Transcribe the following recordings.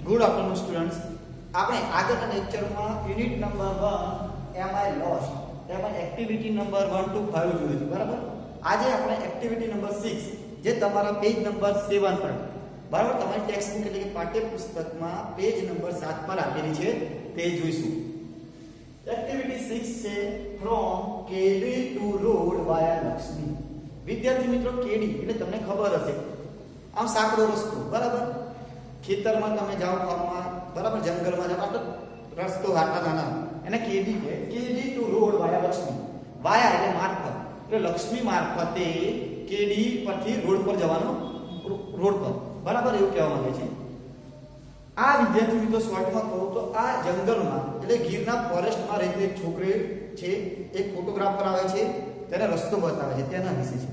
Good afternoon students. આપણે આગળના લેક્ચરમાં unit number 1 am I lost એમાં એક્ટિવિટી નંબર 1 to 5 જોયું હતું, બરાબર. આજે આપણે એક્ટિવિટી નંબર 6 જે તમારા પેજ નંબર 7 પર, બરાબર, તમારી ટેક્સ્ટ બુક એટલે કે પાઠ્યપુસ્તકમાં પેજ નંબર 7 પર આપેલી છે તે જોઈશું. એક્ટિવિટી 6 છે from kedi to road via Lakshmi. વિદ્યાર્થી મિત્રો, કેડી એટલે તમને ખબર હશે આમ સાંકડો રસ્તો, બરાબર. ખેતરમાં તમે જાઓ, ફાર્મમાં, બરાબર, જંગલમાં જાઓ તો રસ્તો આટલા નાના એને કેડી કહે. કેડી ટુ રોડ વાયા લક્ષ્મી. વાયા એટલે મારફત, એટલે લક્ષ્મી મારફતે કેડી પરથી રોડ પર જવાનો, રોડ પર, બરાબર, એવું કહેવા માંગે છે. આ વિદ્યાર્થી મિત્રો શોર્ટમાં કહું તો આ જંગલમાં એટલે ગીરના ફોરેસ્ટમાં રહેતી એક છોકરી છે, એક ફોટોગ્રાફર આવે છે, તેને રસ્તો બતાવે છે, તેના વિશે છે.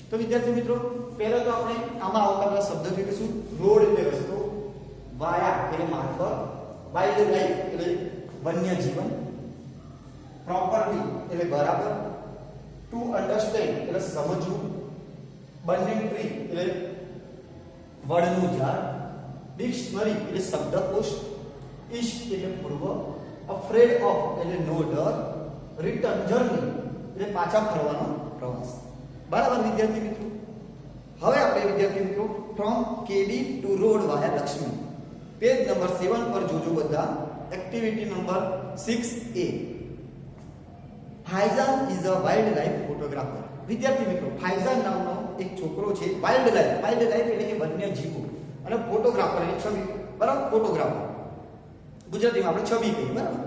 તો વિદ્યાર્થી મિત્રો, પહેલા તો આપણે આમાં આવતા બધા શબ્દો જોઈશું. રોડ એટલે રસ્તો, વાયા એટલે માર્ગ, વાઇલ્ડ લાઈફ એટલે વન્ય જીવન, પ્રોપર્ટી એટલે બરાબર, ટુ અન્ડરસ્ટેન્ડ એટલે સમજવું, બર્નિંગ ટ્રી એટલે વડનું ઝાડ, ડિક્શનરી એટલે શબ્દકોશ, ઈસ્ટ એટલે પૂર્વ, અફ્રેડ ઓફ એટલે નો ડર, રિટર્ન જર્ની એટલે પાછા ફરવાનો પ્રવાસ. બરાબર વિદ્યાર્થી મિત્રો. હવે આપણે વિદ્યાર્થી મિત્રો from kedi to road via Lakshmi page number 7 પર જોજો બધા. Activity number 6A. Faizan is a wildlife photographer. વિદ્યાર્થી મિત્રો, ફાઇઝાન નામનો એક છોકરો છે, વાઇલ્ડ લાઇફ એટલે કે વન્ય જીવો, અને ફોટોગ્રાફર એટલે છબી, બરાબર, ફોટોગ્રાફર ગુજરાતીમાં આપણે છબી કહીએ, બરાબર.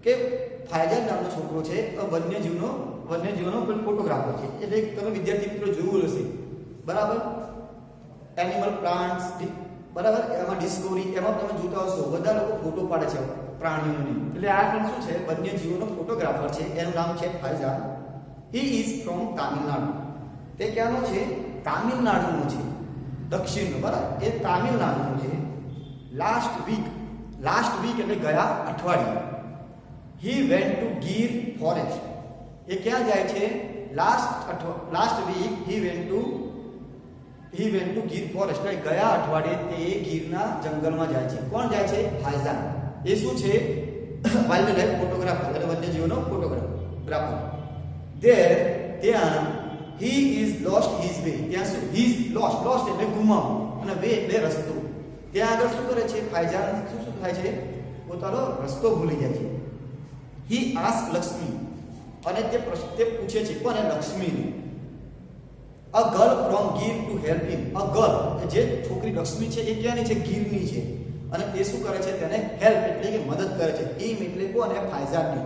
કે ફાઇઝાન નામનો છોકરો છે વન્યજીવનો ફોટોગ્રાફર છે. એટલે તમે વિદ્યાર્થી મિત્રો જોયું હશે, બરાબર, એનિમલ પ્લાન્ટ્સ, બરાબર, એમાં ડિસ્કવરી, એમાં તમે જોતા હશો બધા લોકો ફોટો પાડે છે પ્રાણીઓની. એટલે આ પણ શું છે, વન્યજીવોનો ફોટોગ્રાફર છે. એનું નામ છે Faizan. He is from Tamil Nadu. તે ક્યાંનો છે? તામિલનાડુનો છે, દક્ષિણનો, બરાબર, એ તામિલનાડુનો છે. લાસ્ટ વીક એટલે ગયા અઠવાડિયે. He went to Gir forest. એ ક્યાં જાય છે? Last week he went to Gir forest. ગયા અઠવાડિયે તે ગીરના જંગલમાં જાય છે. કોણ જાય છે? ફાઇઝાન. એ શું છે? વાઇલ્ડ લાઇફ ફોટોગ્રાફર એટલે વન્યજીવોનો ફોટોગ્રાફર. ત્યાં he is lost his way. ત્યાં શું? હી ઇઝ લોસ્ટ એટલે ગુમાવવું, અને વે એટલે રસ્તો. ત્યાં આગળ શું કરે છે ફાઇઝાન? શું થાય છે? પોતાનો રસ્તો ભૂલી જાય છે. He ask Lakshmi. અને તે પૂછે છે કોને? લક્ષ્મીને. A girl from Gir to help him. A girl જે છોકરી લક્ષ્મી છે એ ક્યાંની છે? ગીરની છે. અને તે શું કરે છે? તેને હેલ્પ એટલે કે મદદ કરે છે. હિમ એટલે કોને? ફાઇઝાનને.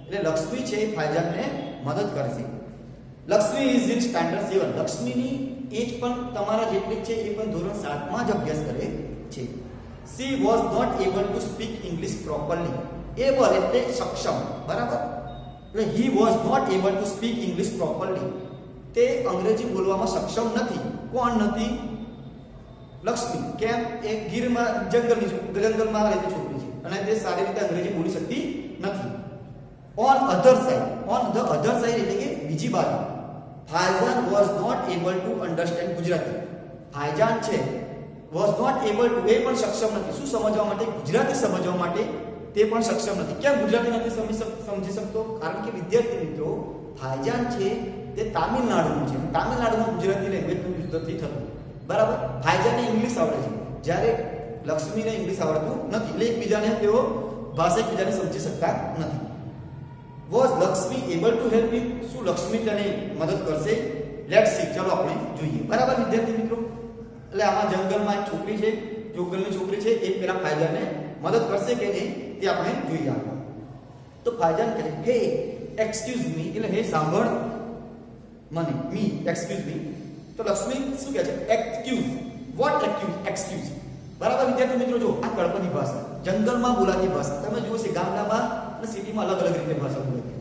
એટલે લક્ષ્મી છે એ ફાઇઝાનને મદદ કરે છે. Lakshmi is in standard 7. લક્ષ્મીની એજ પણ તમારા જેટલી જ છે, એ પણ ધોરણ 7 માં જ અભ્યાસ કરે છે. She was not able to speak English properly. Able એટલે સક્ષમ, બરાબર. એટલે he was not able to speak English properly. તે અંગ્રેજી બોલવામાં સક્ષમ નથી. કોણ નથી? લક્ષ્મી. કેમ? એ ગીરમાં જંગલમાં રહેતી છોકરી છે, અને તે સારી રીતે અંગ્રેજી બોલી શકતી નથી. ઓન ધ અધર સાઇડ એટલે કે બીજી બાજુ, Faizan was not able to understand Gujarati. Faizan છે વોઝ નોટ એબલ ટુ, એ પણ સક્ષમ નથી. શું સમજવા માટે? ગુજરાતી સમજવા માટે તે પણ સક્ષમ નથી. કેમ ગુજરાતી નથી સમજી શકતો? કારણ કે વિદ્યાર્થી મિત્રો, ફાઇઝાન છે તે તામિલનાડુનું છે. તામિલનાડુમાં ગુજરાતી લેંગ્વેજનું યુઝ નથી થતું, બરાબર. ફાઇઝાનને ઇંગ્લિશ આવડે છે, જ્યારે લક્ષ્મીને ઇંગ્લિશ આવડતું નથી. એટલે એકબીજાને તેઓ ભાષા એકબીજાને સમજી શકતા નથી. Was Lakshmi able to help હિમ. શું લક્ષ્મી તેને મદદ કરશે? Let's see. ચલો આપણે જોઈએ, બરાબર વિદ્યાર્થી મિત્રો. એટલે આમાં જંગલમાં એક છોકરી છે, જંગલની છોકરી છે, એ પેલા ફાઇઝાનને મદદ કરશે કે નહીં તે આપણે જોઈએ. આપણે તો ફાઇઝાન કહે હે એક્સક્યુઝ મી, એટલે હે સાંભળ મને, મી એક્સક્યુઝ મી. તો લક્ષ્મી શું કહે છે? એક્સક્યુઝ. What excuse. બરાબર વિદ્યાર્થી મિત્રો, જો આ કલ્પની ભાષા, જંગલમાં બોલાતી ભાષા. તમે જુઓ છે ગામડામાં અને સિટીમાં અલગ અલગ રીતે ભાષા બોલાતી.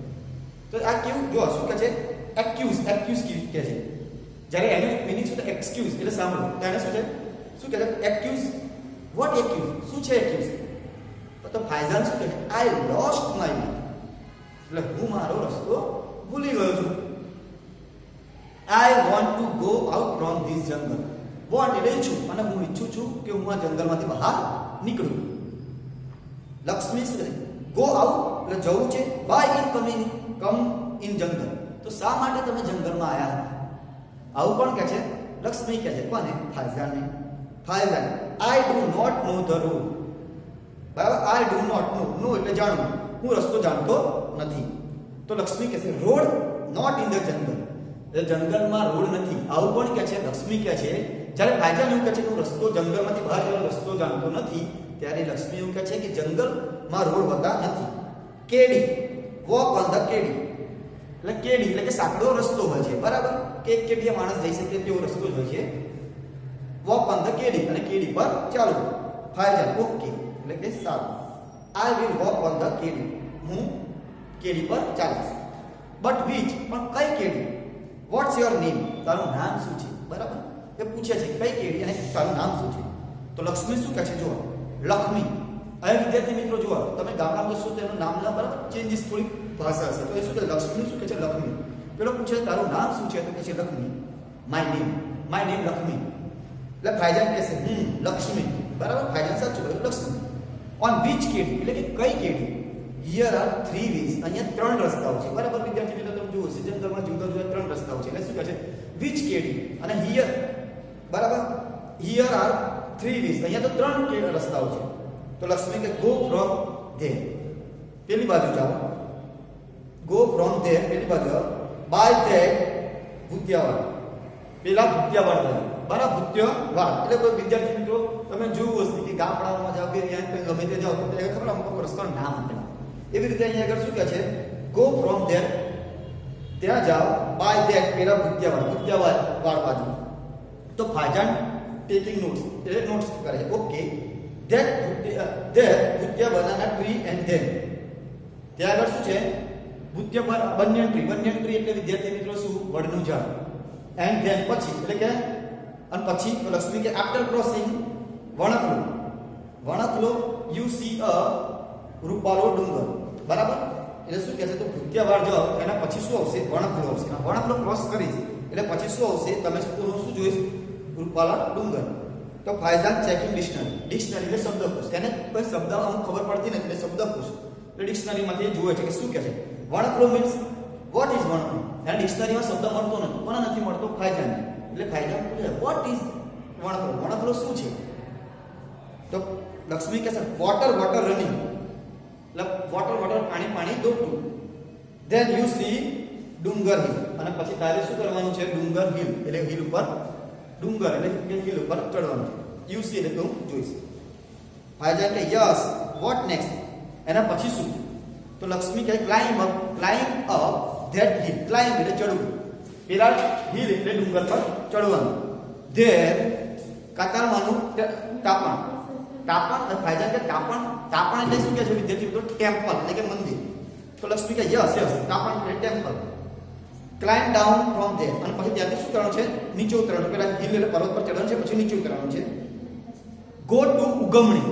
તો આ કેવું? જો શું કહે છે? એક્યુઝ કહે છે. જ્યારે એનો મીનિંગ શું છે? એક્સક્યુઝ એટલે સાંભળો. તો એને શું છે? શું કહે છે? એક્યુઝ. What excuse? શું છે એક્યુઝ? તો ફાઇઝાન શું કહે છે? I lost my way. એટલે હું મારો રસ્તો ભૂલી ગયો છું. I want to go out from this jungle. Want એટલે ઈચ્છું, અને હું ઈચ્છું છું કે હું આ જંગલમાંથી બહાર નીકળું. લક્ષ્મી શું કહે? ગો આઉટ એટલે જવું છે. વાય ઇન કમ ઇન જંગલ, તો શા માટે તમે જંગલમાં આવ્યા? આવું કોણ કહે છે? લક્ષ્મી કહે છે. કોને? ફાયઝાનને. Faizan, I do not know the road. બરાબર, આઈ ડુ નોટ નો એટલે જાણવું, હું રસ્તો જાણતો નથી. તો લક્ષ્મી કહે છે રોડ નોટ ઇન ધ જંગલ, એટલે જંગલમાં રોડ નથી. આવું કોણ કહે છે? લક્ષ્મી કહે છે. જ્યારે ફાયઝાન એવું કહે છે કે હું રસ્તો જંગલમાંથી બહાર જવાનો રસ્તો જાણતો નથી, ત્યારે લક્ષ્મી એવું કહે છે કે જંગલમાં રોડ હોતા નથી. કેડી, વોક ઓન ધ કેડી, એટલે કેડી એટલે કે સાંકડો રસ્તો હોય છે. બરાબર, કે એક કેડીએ માણસ જઈ શકે તેવો રસ્તો જ હોય છે. વોક ઓન ધ કેડી, અને કેડી પર ચાલો. ફાયઝાન ઓકે એટલે કે સારું. I will walk on the kedi, હું કેડી પર ચાલીશ. બટ વિચ, પણ કઈ કેડી? વોટ્સ યોર નેમ, તારું નામ શું છે? બરાબર, એ પૂછે છે કઈ કેડી અને તારું નામ શું છે. તો લક્ષ્મી શું કહે છે? જુઓ, લક્ષ્મી. હવે વિદ્યાર્થી મિત્રો જુઓ, તમે ગામડામાં જશો તો એનું નામ ના બરાબર ચેન્જીસ થોડી ભાષા હશે. તો એ શું કહે? લક્ષ્મી શું કહે છે? લક્ષ્મી. પેલો પૂછે તારું નામ શું છે? તો કહે છે લક્ષ્મી. My name Lakshmi. એટલે ફાયઝાન કહે છે લક્ષ્મી. બરાબર, ફાયઝાન સાચું કહ્યું, લક્ષ્મી. ઓન વિચ કેડી એટલે કે કઈ કેડી? હિયર આર 3 વેઝ, અહીંયા 3 રસ્તાઓ છે. બરાબર વિદ્યાર્થી મિત્રો, તમે જુઓ જંગલમાં જુદા જુદા 3 રસ્તાઓ છે. એટલે શું કહે છે? વિચ કેડી, અને હિયર. બરાબર, હિયર આર 3 વેઝ, અહીંયા તો 3 રસ્તાઓ છે. તો લક્ષ્મી કે ગો ફ્રોમ ધેર, પેલી બાજુ જાઓ. ગો ફ્રોમ ધેર પેલી બાજુ જાઓ. બાય ધેટ ભૂતિયાવાડ, પેલા ભૂતિયાવાડ બાજુ. બરાબર, ભૂતિયાવાડ એટલે કોઈ વિદ્યાર્થી મિત્રો તમે જોયું હશે કે ગામડાઓમાં જાઓ કે ત્યાં ગમે તે જાઓ તો ખબર અમુક રસ્તાનું નામ આપેલા. એવી રીતે અહીંયા આગળ શું કહે છે? ગો ફ્રોમ ધેર, ત્યાં જાઓ. બાય ધેટ પેલા ભૂતિયાવાડ બાજુ. તો ફાયઝાન ટેકિંગ નોટ્સ એટલે નોટ્સ કરે છે. Okay, that bhutiya banana tree and then, ત્યાં આગળ શું છે? ભૂતિયા બન્યન ટ્રી એટલે વિદ્યાર્થી મિત્રો શું? વડનું ઝાડ. એન્ડ ધેન પછી એટલે કે અને પછી લક્ષ્મી કે આફ્ટર ક્રોસિંગ વણકલો યુ સી અ રૂપાલો ડુંગર. બરાબર, એટલે શું કહે છે? તો ભૂતિયાવાડ જાઓ એના પછી શું આવશે? વણકલો આવશે. વણકલો ક્રોસ કરીશ એટલે પછી શું આવશે? તમે શું જોઈશ? રૂપાલા ડુંગર. તો ફાયઝાન ચેકિંગ ડિક્શનરી એટલે શબ્દકોશ. એને કોઈ શબ્દ અમુક ખબર પડતી નથી એટલે શબ્દકોશ એટલે ડિક્શનરીમાંથી જોવે છે કે શું કહે છે. વણકલો મીન્સ વોટ ઇઝ વણકલો? એને ડિક્શનરીમાં શબ્દ મળતો નથી. કોને નથી મળતો? ફાયઝાન. એટલે ફાયઝાન પૂછે વોટ ઇઝ વણકલો, વણકલો શું છે? તો લક્ષ્મી કહે છે વોટર રનિંગ, એટલે વોટર પાણી દોડતું. ધેન યુ સી ડુંગર હિલ, અને પછી તારે શું કરવાનું છે? ડુંગર હિલ એટલે હિલ ઉપર, ડુંગર એટલે હિલ ઉપર ચડવાનું છે. યુ સી એટલે તું જોઈશ. ફાયઝાન કે યસ, વોટ નેક્સ્ટ? એના પછી શું? તો લક્ષ્મી કહે climb up that hill. Climb એટલે ચડવું, પેલા હિલ એટલે ડુંગર પર ચડવાનું. ધેર કાતાળમાંનું તાપણ. ફાયઝાન કે તાપણ એટલે શું કહે છે વિદ્યાર્થી મિત્રો? ટેમ્પલ એટલે કે મંદિર. તો લક્ષ્મી કહે યસ તાપણ એટલે temple. Climb down from there, અને પછી ત્યાંથી શું કરવાનું છે? નીચે ઉતરવાનું. પેલા હિલ એટલે પર્વત પર ચડવાનું છે, પછી નીચે ઉતરવાનું છે. Go to ugamani.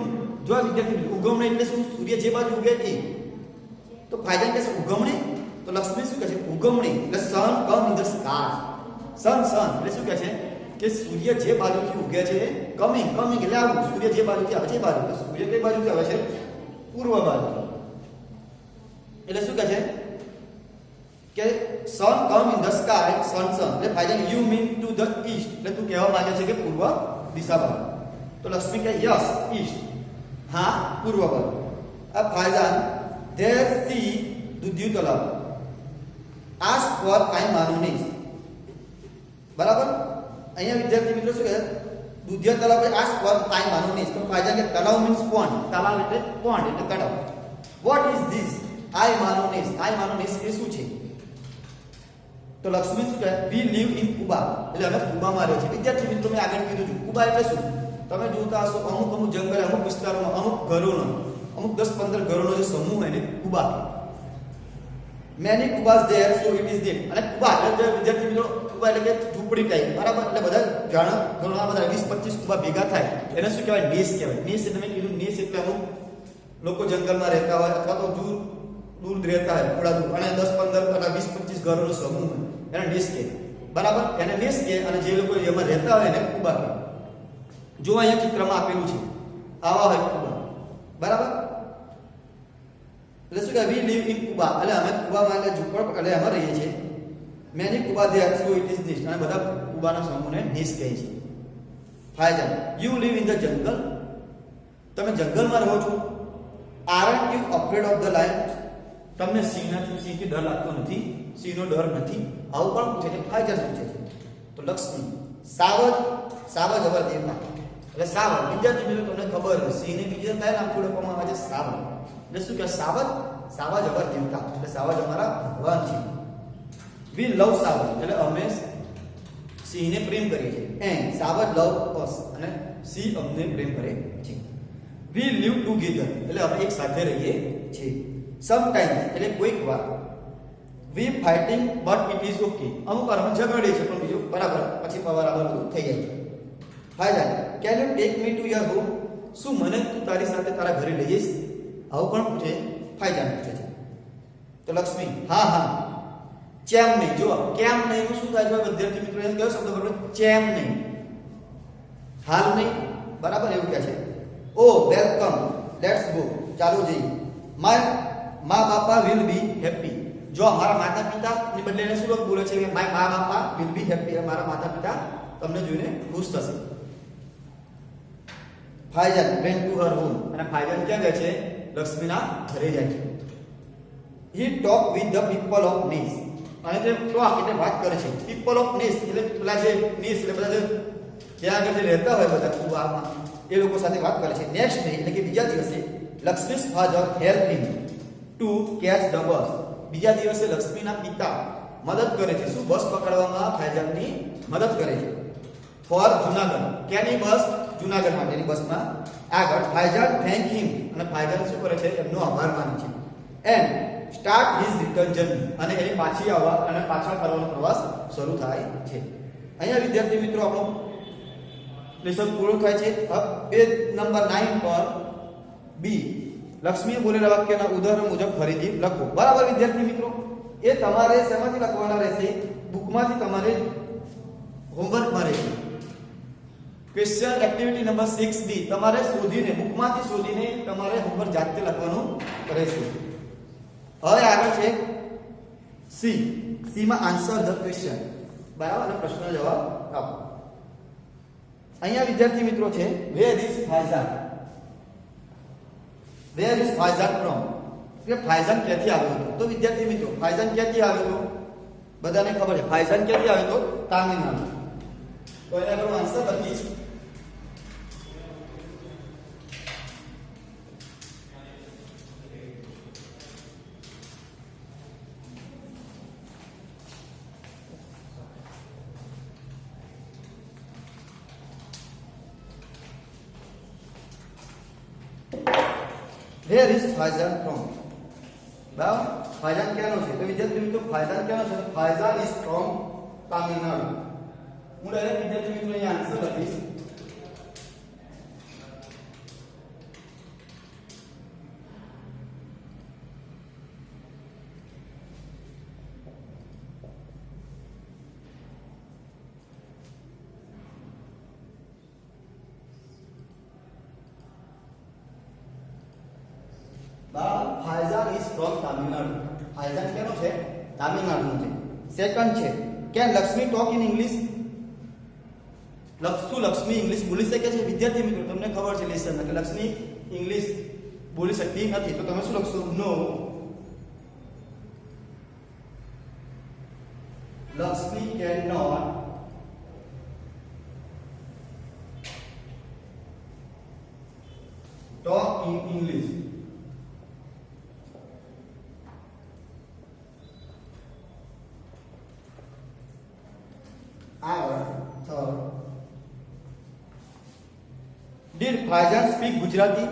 જો આ વિદ્યાર્થી ઉગમણી એટલે શું? સૂર્ય જે બાજુ ઉગે એ. તો ફાયઝાન કહે છે ઉગમણી. તો લક્ષ્મી શું કહે છે? ઉગમણી એટલે સન come in the sky. Sun એટલે શું કહે છે? કે સૂર્ય જે બાજુથી ઉગે છે, કમિંગ એટલે આવું. સૂર્ય જે બાજુથી આવે છે એ બાજુ. તો સૂર્ય કઈ બાજુથી આવે છે? પૂર્વ બાજુ. એટલે શું કહે છે કે sun come in the sky, sun એટલે Faizan you mean to the east, એટલે તું કહેવા માંગે છે કે પૂર્વ દિશા બાજુ. તો લક્ષ્મી કહે યસ ઈસ્ટ, હા પૂર્વ બાજુ. આ ફાયઝાન there C દૂધિયું Talav. Ask four I માનુની. બરાબર, અહીંયા વિદ્યાર્થી મિત્રો શું કહે? દૂધિયા તલાવ આસ્ક ફોર આઈ માનુની. તો ફાયઝાન કે તલાવ મીન્સ પોન્ડ. તલાવ એટલે પોન્ડ એટલે તળાવ. What is this? આઈ માનુનીસ એ શું છે? તો લક્ષ્મી શું કહે? વી લીવ ઇન કુબા, એટલે અમે કુબામાં રહે છે. વિદ્યાર્થી મિત્રો મેં આગળ કીધું છું કુબા એટલે શું? તમે જોતા હશો અમુક જંગલ, અમુક વિસ્તારોમાં અમુક ઘરોનો, અમુક 10-15 ઘરોનો જે સમૂહ હોય ને કુબા. Many kubas there so it is that. અને કુબા એટલે વિદ્યાર્થી મિત્રો કુબા એટલે કે ઝૂંપડી ટાઈપ. બરાબર, એટલે બધા ઘણા બધા 20-25 કુબા ભેગા થાય એને શું કહેવાય? નેસ કહેવાય. નેસ એટલે મેં કીધું નેસ એટલે અમુક લોકો જંગલમાં રહેતા હોય અથવા તો દૂર રહેતા હોય થોડા દૂર, અને 10-15 અથવા 20-25 ઘરોનો સમૂહ હોય એને નેસ કહે. બરાબર, એને મેસ કહે અને જે લોકો એમાં રહેતા હોય એને કુબા કહે. જો અહીંયા ચિત્રમાં આપેલું છે આવા હોય કુબા, બરાબર. એટલે શું કે વી લીવ ઇન કુબા, એટલે અમે કુબામાં એટલે ઝૂંપડ એટલે એમાં રહીએ છીએ. Many kuba they so it is this, અને બધા કુબાના સમૂહને ધીસ કહે છે. Faizan, you live in the jungle, તમે જંગલમાં રહો છો. Aren't you afraid of the lion, તમને સિંહથી ડર લાગતો નથી, સિંહનો ડર નથી. આવું પણ પૂછે છે, ફાયજાન પૂછે છે. તો લક્ષ્મી, સાવજ, સાવજ અવર દેવતા, એટલે સાવજ વિદ્યાર્થી મિત્રો તમને ખબર છે સિંહને બીજા કયા નામ ઓળખવામાં આવે છે? સાવજ. એટલે શું કે સાવજ, સાવજ અવર દેવતા, એટલે સાવજ અમારા ભગવાન છે. વી લવ સાવજ, એટલે અમે સિંહને પ્રેમ કરીએ છીએ. એન્ડ સાવજ લવ અસ, અને સિંહ અમને પ્રેમ કરે છે. વી લીવ ટુગેધર, એટલે અમે એક સાથે રહીએ છીએ. સમટાઈમ્સ, એટલે કોઈક વાર. We fighting but it is okay, અમુક વાર અમે ઝઘડીએ છીએ પણ બીજું બરાબર, પછી બરાબર થઈ જાય. Faizan, can you take me to your home, શું મને તું તારી સાથે તારા ઘરે લઈ જઈશ? આવું પણ પૂછે, ફાયજાન પૂછે છે. તો લક્ષ્મી, હા હા. ચેમ નહીં, જો કેમ નહીં શું થાય છે વિદ્યાર્થી મિત્રો, એ કયો શબ્દ બરાબર? ચેમ નહીં, હાલ નહીં, બરાબર એવું કહે છે. ઓ વેલકમ, લેટ્સ ગો, ચાલો જઈએ. માય મા બાપા વિલ બી હેપી, જો અમારા માતા પિતા ની બદલે એને શું લોકો બોલે છે કે માય મા બાપા વિલ બી હેપી, અમારા માતા પિતા તમને જોઈને ખુશ થશે. Faizan went to her home, અને ફાયજાન ક્યાં જાય છે? લક્ષ્મીના ઘરે જાય છે. He talk with the people of nes, અને જે ટોક એટલે વાત કરે છે. પીપલ ઓફ નીસ એટલે પેલા જે નીસ એટલે બધા જે ત્યાં આગળ જે રહેતા હોય બધા કુવામાં એ લોકો સાથે વાત કરે છે. નેક્સ્ટ ડે એટલે કે બીજા દિવસે Lakshmi's father help him to catch the bus, બીજા દિવસે લક્ષ્મીના પિતા મદદ કરે છે. શું? બસ પકડવામાં ફાયજાનની મદદ કરે છે. ફોર જુનાગઢ, કેની બસ? જુનાગઢ માટેની બસમાં. આગળ ફાયજાન થેન્ક હિમ, અને ફાયજાન શું કરે છે? એમનો આભાર માને છે. And start his return journey, અને એની પાછી આવવા અને પાછા ફરવાનો પ્રવાસ શરૂ થાય છે. અહીંયા વિદ્યાર્થી મિત્રો આપણો લેસન પૂરો થાય છે. પેજ નંબર 9 પર બી લક્ષ્મીએ બોલેલા વાક્યના ઉદાહરણ મુજબ ફરીથી લખો. બરાબર વિદ્યાર્થી મિત્રો, એ તમારે શેમાંથી લખવાના રહેશે? બુકમાંથી તમારે હોમવર્કમાં રહેશે. ક્વેશ્ચન એક્ટિવિટી નંબર 6B તમારે શોધીને બુકમાંથી શોધીને તમારે હોમવર્ક જાતે લખવાનું રહેશે. હવે આગળ છે સી. સી માં આન્સર ધ ક્વેશ્ચન, બરાબર, અને પ્રશ્નનો જવાબ આપો. અહીંયા વિદ્યાર્થી મિત્રો છે where is Faizan, where is Faizan from, કે ફાયજાન ક્યાંથી આવ્યો હતો? તો વિદ્યાર્થી મિત્રો ફાયજાન ક્યાંથી આવ્યો હતો? બધાને ખબર છે ફાયજાન ક્યાંથી આવ્યો હતો? તામિલનાડુ. તો એના આગળ આન્સર લખીશ. Where is Faizan from? બરાબર, ફાયજાન ક્યાંનો છે? તો વિદ્યાર્થી મિત્રો ફાયજાન ક્યાંનો છે? ફાયજાન is from તામિલનાડુ. હું ડાયરેક્ટ વિદ્યાર્થી મિત્રો અહીંયા આન્સર લખીશ. ફાયજાન ઇઝ ફ્રોમ તામિલનાડુ. ફાયજાન ક્યાંનો છે? તામિલનાડુનો છે. સેકન્ડ છે can Lakshmi talk in English, Lakshmi English બોલી શકે છે? વિદ્યાર્થી મિત્રો તમને ખબર છે લેસનમાં કે લક્ષ્મી ઇંગ્લિશ બોલી શકતી નથી, તો તમે શું લખશો? No, Lakshmi can not talk in English. Did Faizan speak Gujarati?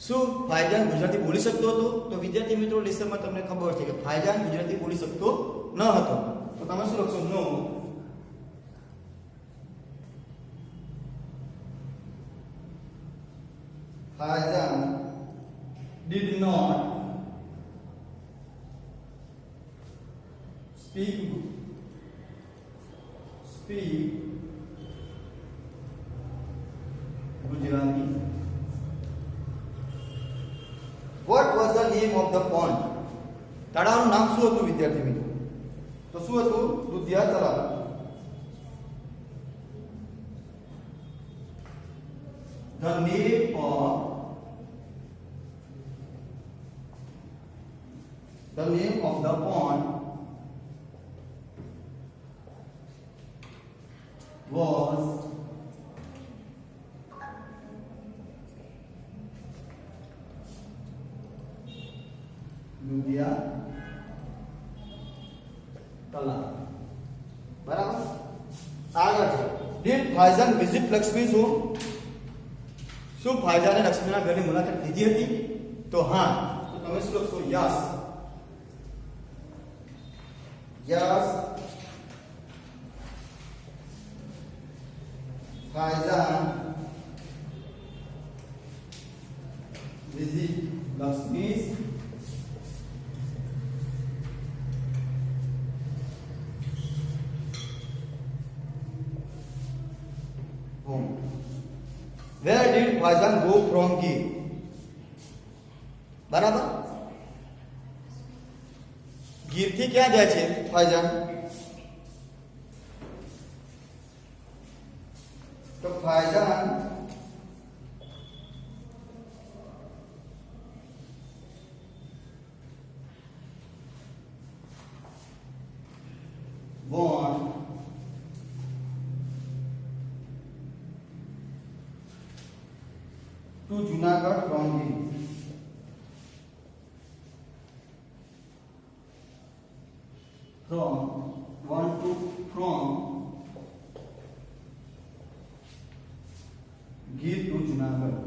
શું ફાયજાન ગુજરાતી બોલી શકતો હતો? તો વિદ્યાર્થી મિત્રો લેસનમાં તમને ખબર છે કે ફાયજાન ગુજરાતી બોલી શકતો ન હતો, તો તમે શું લખશો? નો, ફાયજાન did not speak Gujarati. What was the name of the pond? તળાવનું નામ શું હતું વિદ્યાર્થી મિત્રો? તો શું હતું? દુધિયા તળાવ. The name of the pond was દુધિયા તળાવ. બરાબર. આગળ છે Did Faizan visit Lakshmi's home? શું ફાયજાને લક્ષ્મીના ઘરની મુલાકાત લીધી હતી? તો હા. તો તમે શું લખશો? Yes. Yes, Faizan visit Lakshmi's home. Where did Faizan go from Gir? બરાબર. ગીર થી ક્યાં જાય છે ફાયજાન? તો ફાયજાન want to Junagadh from Gir. From Gir to Junagadh.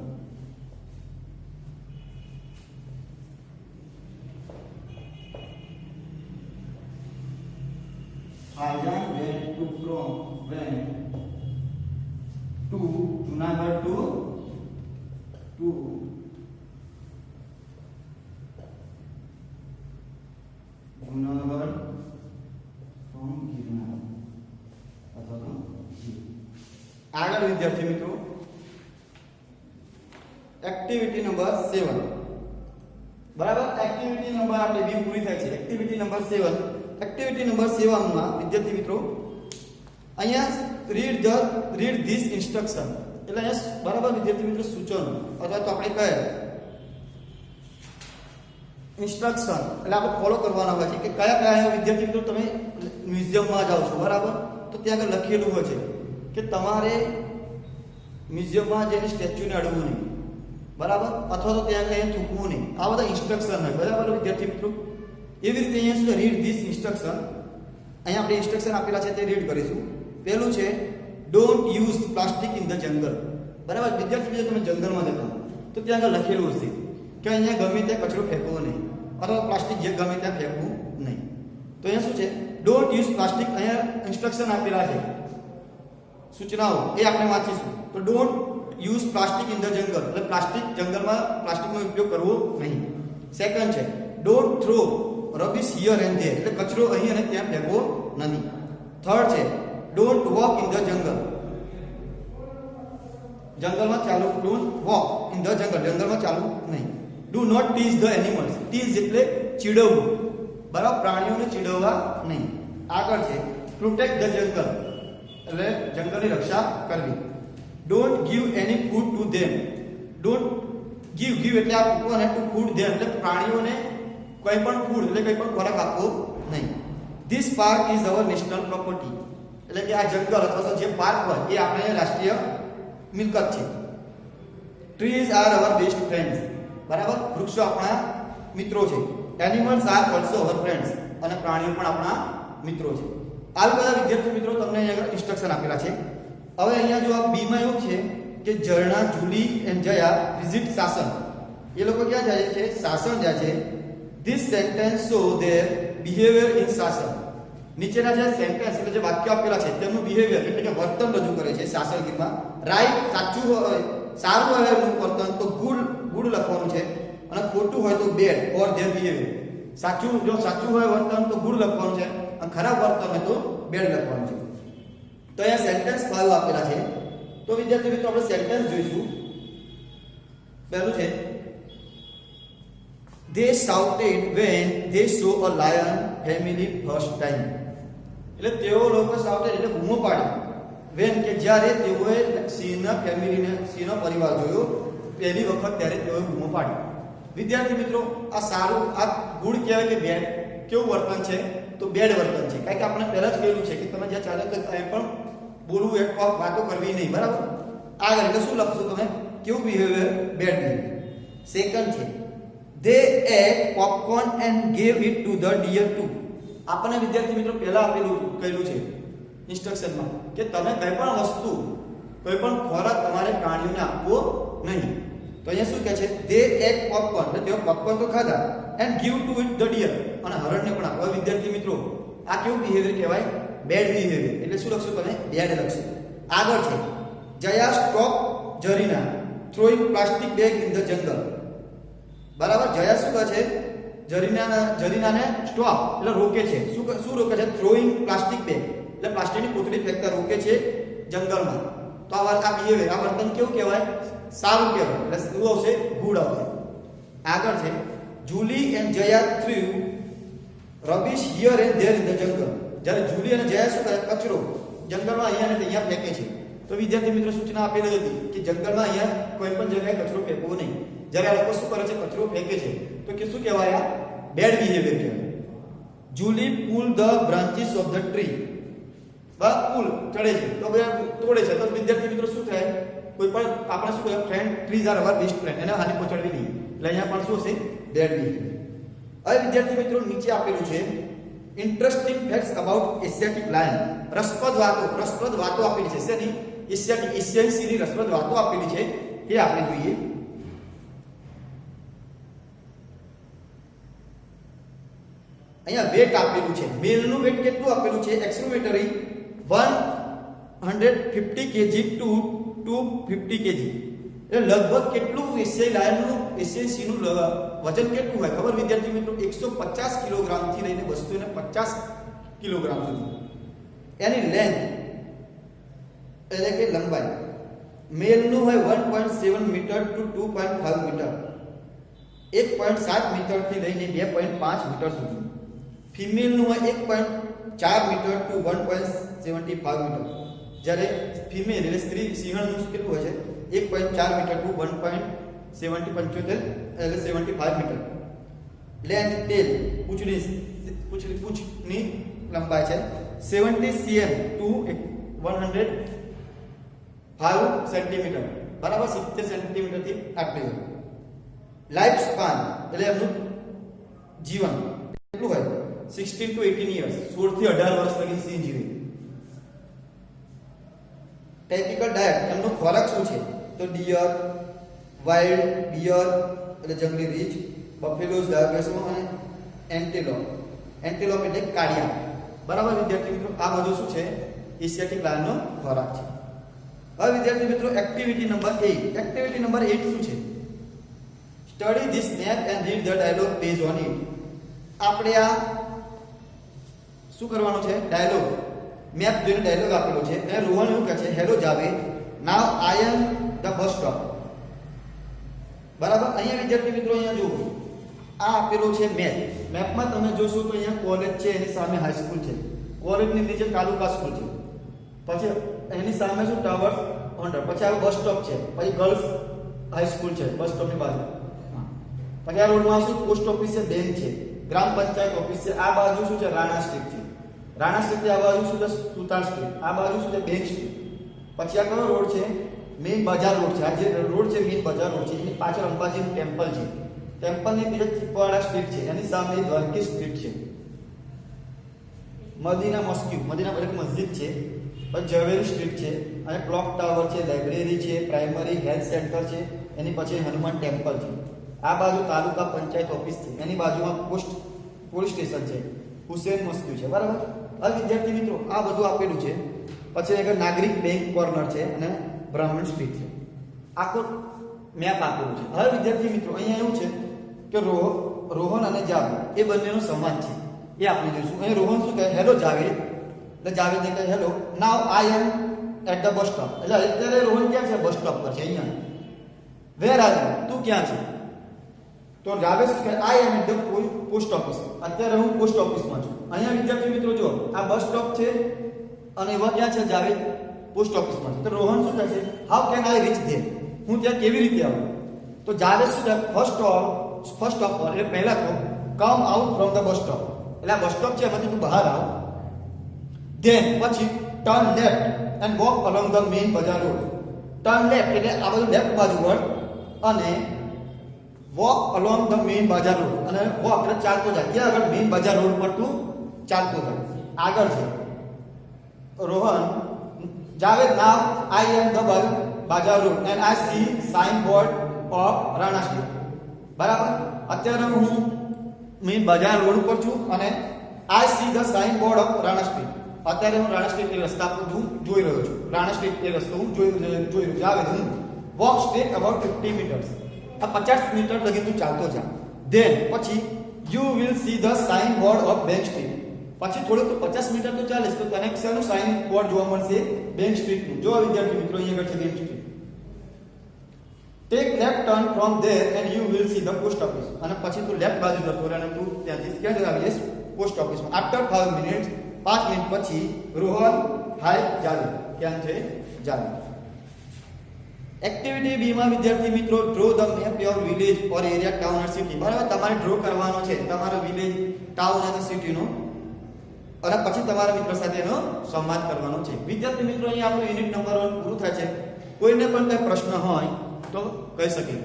Faizan went to Junagadh to Junagadh from Girnar અથવા તો આગળ વિદ્યાર્થી મિત્રો એક્ટિવિટી નંબર 7. બરાબર. એક્ટિવિટી નંબર આપણે બી પૂરી થાય છે. Activity number 7. એક્ટિવિટી નંબર 7 માં વિદ્યાર્થી મિત્રો અહીંયા રીડ ધીસ ઇન્સ્ટ્રક્શન એટલે અહીંયા બરાબર વિદ્યાર્થી મિત્રો સૂચનો અથવા તો આપણે કહે ઇન્સ્ટ્રક્શન એટલે આપણે ફોલો કરવાના હોય છે કે કયા કયા વિદ્યાર્થી મિત્રો તમે મ્યુઝિયમમાં જાઓ છો બરાબર તો ત્યાં આગળ લખેલું હોય છે કે તમારે મ્યુઝિયમમાં જઈને સ્ટેચ્યુને અડવું નહીં બરાબર અથવા તો ત્યાં કંઈ થૂકવું નહીં. આ બધા ઇન્સ્ટ્રક્શન હોય બરાબર વિદ્યાર્થી મિત્રો. એવી રીતે અહીંયા શું રીડ ધીસ ઇન્સ્ટ્રક્શન અહીંયા આપણે ઇન્સ્ટ્રક્શન આપેલા છે તે રીડ કરીશું. પહેલું છે don't use plastic in the જંગલ. બરાબર વિદ્યાર્થી મિત્રો તમે જંગલમાં જતા તો ત્યાં આગળ લખેલું હશે કે અહીંયા ગમે ત્યાં કચરો ફેંકવો નહીં અથવા પ્લાસ્ટિક જે ગમે ત્યાં ફેંકવું નહીં. તો અહીંયા શું છે ડોન્ટ યુઝ પ્લાસ્ટિક અહીંયા ઇન્સ્ટ્રક્શન આપેલા છે સૂચનાઓ એ આપણે વાંચીશું. તો don't use plastic in the જંગલ એટલે પ્લાસ્ટિક જંગલમાં પ્લાસ્ટિકનો ઉપયોગ કરવો નહીં. સેકન્ડ છે don't throw રબિશ here and there એટલે કચરો અહીં અને ત્યાં ફેંકવો નથી. થર્ડ છે ડોન્ટ વોક ઇન ધ જંગલ જંગલમાં ચાલવું. ડોન્ટ વોક ઇન ધ જંગલ જંગલમાં ચાલવું નહીં. Do not tease the animals tease એટલે ચીડવવું બરાબર પ્રાણીઓને ચીડવવા નહીં. આગળ છે પ્રોટેક્ટ ધ જંગલ એટલે જંગલની રક્ષા કરવી. Don't give any food to them don't give એટલે આપવું અને ટુ ફૂડ ધેમ એટલે પ્રાણીઓને કોઈ પણ ફૂડ એટલે કોઈ પણ ખોરાક આપવો નહીં. This park is our national property એટલે કે આ જંગલ અથવા તો જે પાર્ક હોય એ આપણે રાષ્ટ્રીય મિલકત છે. Trees are our best friends બરાબર વૃક્ષો આપણા મિત્રો છે. Animals are also hour friends અને પ્રાણીઓ પણ આપણા મિત્રો છે. આ બધા વિદ્યાર્થી મિત્રો તમને અહીંયા ઇન્સ્ટ્રક્શન આપેલા છે. હવે અહીંયા જો આ બી માં એવું છે કે Zarna Julie and Jaya visit Sasan એ લોકો ક્યાં જાય છે? સાસન જાય છે. This sentence show their behaviour in Sasan નીચેના જે સેન્ટેન્સ એટલે જે વાક્ય આપેલા છે તેમનું બિહેવિયર એટલે કે વર્તન રજૂ કરે છે શાસનગીરમાં. રાઈટ સાચું હોય સારું હોય એનું વર્તન તો ગુડ લખવાનું છે અને ખોટું હોય તો બેડ ઓર ધેર બિહેવિયર. સાચું જો સાચું હોય વર્તન તો ગુડ લખવાનું છે અને ખરાબ વર્તન હોય તો બેડ લખવાનું છે. તો અહીંયા સેન્ટેન્સ 5 આપેલા છે તો વિદ્યાર્થી મિત્રો આપણે સેન્ટેન્સ જોઈશું. પહેલું છે they shouted when they saw a lion family first time. એટલે તેઓ લોકો shouted એટલે બૂમો પાડી when કે જ્યારે તેઓએ સિંહના ફેમિલીને સિંહનો પરિવાર જોયો પહેલી વખત ત્યારે તેઓએ બૂમો પાડી. વિદ્યાર્થી મિત્રો આ સારું આ ગુડ કહેવાય કે બેડ? કેવું વર્તન છે? તો બેડ વર્તન છે. કારણ કે આપણે પહેલા જ કહ્યું છે કે તમે જ્યાં ચાલે તો કાંઈ પણ બોલવું એક વાતો કરવી નહીં, બરાબર? આગળ એટલે શું લખશો તમે? કેવું બિહેવિયર? Bad behaviour. સેકન્ડ છે they ate popcorn and gave it to the deer too. આપણને વિદ્યાર્થી મિત્રો પહેલા આપેલું કહેલું છે ઇન્સ્ટ્રક્શનમાં કે તમે કંઈ પણ વસ્તુ કોઈ પણ ખોરાક તમારે પ્રાણીઓને આપવો નહીં. તો અહીંયા શું કહે છે? they ate popcorn, એટલે તેઓ પોપકોર્ન તો ખાધા, and give to it the deer, અને હરણને પણ આપવા. વિદ્યાર્થી મિત્રો આ કેવું બિહેવિયર કહેવાય? Bad behaviour. એટલે શું લખશો તમે? બેડ લખશો. આગળ છે Jaya stop Zarina throwing plastic bag in the jungle. બરાબર? જયા શું કહે છે? જરીનાને સ્ટોપ એટલે રોકે છે. શું રોકે છે? throwing plastic bag, એટલે પ્લાસ્ટિકની કોથળી ફેંકતા રોકે છે જંગલમાં. તો આ બિહેવિયર, આ વર્તન કેવું કહેવાય? સારું કહેવાય. એટલે શું આવશે? ગુડ આવશે. આગળ છે Julie and Jaya threw rubbish here and there in the jungle. જ્યારે જુલી અને જયા શું કરે? કચરો જંગલમાં અહીંયા અને અહીંયા ફેંકે છે. તો વિદ્યાર્થી મિત્રો સૂચના આપેલી હતી કે જંગલમાં અહીંયા કોઈ પણ જગ્યાએ કચરો ફેંકવો નહીં. જ્યારે આ લોકો શું કરે છે? કચરો ફેંકે છે. તો કે શું કહેવાય? આ બેડ બિહેવિયર કહેવાય. Julie pull the branches of the tree. Pull ચડે છે તો તોડે છે. તો વિદ્યાર્થી મિત્રો શું થાય? કોઈ પણ આપણે શું કહેવાય? Friend, trees are our best friend, એને હાનિ પહોંચાડવી નહીં. એટલે અહીંયા પણ શું હશે? Bad behaviour. હવે વિદ્યાર્થી મિત્રો નીચે આપેલું છે interesting facts about Asiatic lion. રસપ્રદ વાતો આપેલી છે. શેની? એશિયન સિંહની રસપ્રદ વાતો આપેલી છે, તે આપણે જોઈએ. અહીંયા વેટ આપેલું છે. મેલનું વેટ કેટલું આપેલું છે? એક્સપ્લોમેટરી 150 kg to 250 kg. એટલે લગભગ કેટલું એશિયન સિંહનું વજન કેટલું હોય ખબર વિદ્યાર્થી મિત્રો? 150 કિલોગ્રામ થી લઈને 250 કિલોગ્રામ સુધી. એની લેન્થ એટલે કે લંબાઈ મેલનું હોય 1.7 મીટર ટુ 2.5 મીટર, 1.7 મીટર થી લઈને 2.5 મીટર સુધી. ફિમેલનું હોય 1.4 મીટર ટુ 1.75 મીટર. જ્યારે ફિમેલ એટલે સ્ત્રી સિંહણનું કેટલું હોય છે? 1.4 મીટર ટુ 1.75 એટલે 75 મીટર. લેન્થ ટેલ પૂંછની લંબાઈ છે 70 cm ટુ 105 સેન્ટીમીટર, બરાબર? 70 સેન્ટીમીટર થી આટલી. લાઈફ સ્પાન એટલે એમનું જીવન કેટલું હોય? 16 to 18 years, 16 થી 18 વર્ષ લગી સિંહ જીવે. ટાઇપિકલ ડાયટ એમનો ખોરાક શું છે? તો ડિયર, વાઇલ્ડ બિયર એટલે જંગલી રીંછ, બફેલોઝ ગાય ભેંસો અને એન્ટેલોપ એટલે કાડિયા. બરાબર વિદ્યાર્થી મિત્રો? આ બધું શું છે? એશિયાટિક લાયનનો ખોરાક છે. હવે વિદ્યાર્થી મિત્રો એક્ટિવિટી નંબર 8. એક્ટિવિટી નંબર 8 શું છે? Study this map and read the dialogue base on it. આપણે આ શું કરવાનું છે? ડાયલોગ મેપ જોઈને ડાયલોગ આપેલો છે. અને રોહન એવું કહે છે, hello Javed, now I am the bus stop. બરાબર? અહીંયા વિદ્યાર્થી મિત્રો અહીંયા જુઓ, આ આપેલો છે મેપ. મેપમાં તમે જોશો તો અહીંયા કોલેજ છે, એની સામે હાઈસ્કૂલ છે, કોલેજની નીચે તાલુકા સ્કૂલ છે, પછી એની સામે શું ટાવર હોન્ડર, પછી આ બસ સ્ટોપ છે, પછી ગર્લ્સ હાઈસ્કૂલ છે બસ સ્ટોપની બાજુ. પછી આ રોડમાં શું? પોસ્ટ ઓફિસ છે, બેંક છે, ગ્રામ પંચાયત ઓફિસ છે. આ બાજુ શું છે? રાણા સ્ટ્રીટ છે. રાણા સ્ટ્રીટ આ બાજુ શું છે? સુતાર સ્ટ્રીટ. આ બાજુ શું છે? Bank Street. પછી આ કયો રોડ છે? મેઇન બજાર રોડ છે. આ જે રોડ છે મેઇન બજાર રોડ છે, એની પાછળ અંબાજીનું ટેમ્પલ છે. ટેમ્પલની બીજે ચીપવાડા સ્ટ્રીટ છે, એની સામે દ્વારકી સ્ટ્રીટ છે. મદીના મોસ્ક્યુ, મદીના એટલે મસ્જિદ છે. પછી ઝવેરી સ્ટ્રીટ છે, અને ક્લોક ટાવર છે, લાઇબ્રેરી છે, પ્રાઇમરી હેલ્થ સેન્ટર છે, એની પછી હનુમાન ટેમ્પલ છે. આ બાજુ તાલુકા પંચાયત ઓફિસ છે, એની બાજુમાં પોલીસ સ્ટેશન છે, હુસેન મોસ્ક્યુ છે. બરાબર? હવે વિદ્યાર્થી મિત્રો આ બધું આપેલું છે. પછી આગળ નાગરિક બેંક કોર્નર છે અને બ્રાહ્મણ સ્ટ્રીટ છે. આખો મેપ આપેલું છે. હવે વિદ્યાર્થી મિત્રો અહીંયા એવું છે કે રોહન અને જાવેદ એ બંનેનો સંવાદ છે, એ આપણે જોઈશું. અહીં રોહન શું કહે? હેલો જાવેદ. એટલે જાવેદ કહે hello, now I am at the bus stop. એટલે અત્યારે રોહન ક્યાં છે? બસ સ્ટોપ પર છે. અહીંયા વેર આર યુ? તું ક્યાં છે? તો જાવેદ શું કહે? આઈ am at the post office. અત્યારે હું પોસ્ટ ઓફિસમાં છું. અહીંયા વિદ્યાર્થી મિત્રો જો આ બસ સ્ટોપ છે અને એવા ક્યાં છે? જાવેદ પોસ્ટ ઓફિસમાં છે. તો રોહન શું કહે છે? How can I reach there? હું ત્યાં કેવી રીતે આવું? તો જાવેદ શું કહે? ફર્સ્ટ ઓફ ઓલ એટલે પહેલા તો come out from the bus stop. એટલે આ બસ સ્ટોપ છે એમાંથી તું બહાર આવ. ધેન પછી turn left and walk along the main bazaar road. Turn left એટલે આ બાજુ લેફ્ટ બાજુ વળ અને walk along the main bazaar road. અને વોક એટલે ચાલતો જાય. ત્યાં આગળ મેઇન બજાર રોડ પર તું ચાલતો જાય. આગળ છે Rohan Javed now I am the bazaar road and I see sign board of Rana street. બરાબર. અત્યારે હું મેઇન બજાર રોડ પર છું અને I see the sign board of Rana street. અત્યારે હું રાણા સ્ટ્રીટ એ રસ્તા પર જોઈ રહ્યો છું. રાણા સ્ટ્રીટ એ રસ્તો હું જોઈ રહ્યો છું. જાવેદ હું વોક સ્ટ્રેટ અબાઉટ 50 મીટર્સ. આ 50 મીટર લગી તું ચાલતો જા. ધેન પછી you will see the sign board of Bank Street. પછી થોડુંક 50 મીટર તો ચાલીશ તો તને શેનું સાઇન બોર્ડ જોવા મળશે? બેંક સ્ટ્રીટનું. જો વિદ્યાર્થી મિત્રો અહીંયા આગળ છે Bank Street. Take left turn from there and you will see the post office. અને પછી તું લેફ્ટ બાજુ જતો રહે અને તું ત્યાંથી ક્યાં આવી જઈશ? પોસ્ટ ઓફિસમાં. આફ્ટર 5 મિનિટ્સ 5 મિનિટ પછી રોહન હાય જાવેદ. ક્યાં છે? જાવેદ. એક્ટિવિટી બી માં વિદ્યાર્થી મિત્રો draw the map your village or area town or city. બરાબર. તમારે ડ્રો કરવાનો છે તમારો વિલેજ ટાઉન અથવા સિટીનો અને પછી તમારા મિત્રો સાથે એનો સંવાદ કરવાનો છે. વિદ્યાર્થી મિત્રો અહીંયા આપણું યુનિટ નંબર 1 પૂરું થાય છે. કોઈને પણ કોઈ પ્રશ્ન હોય તો કહી શકે.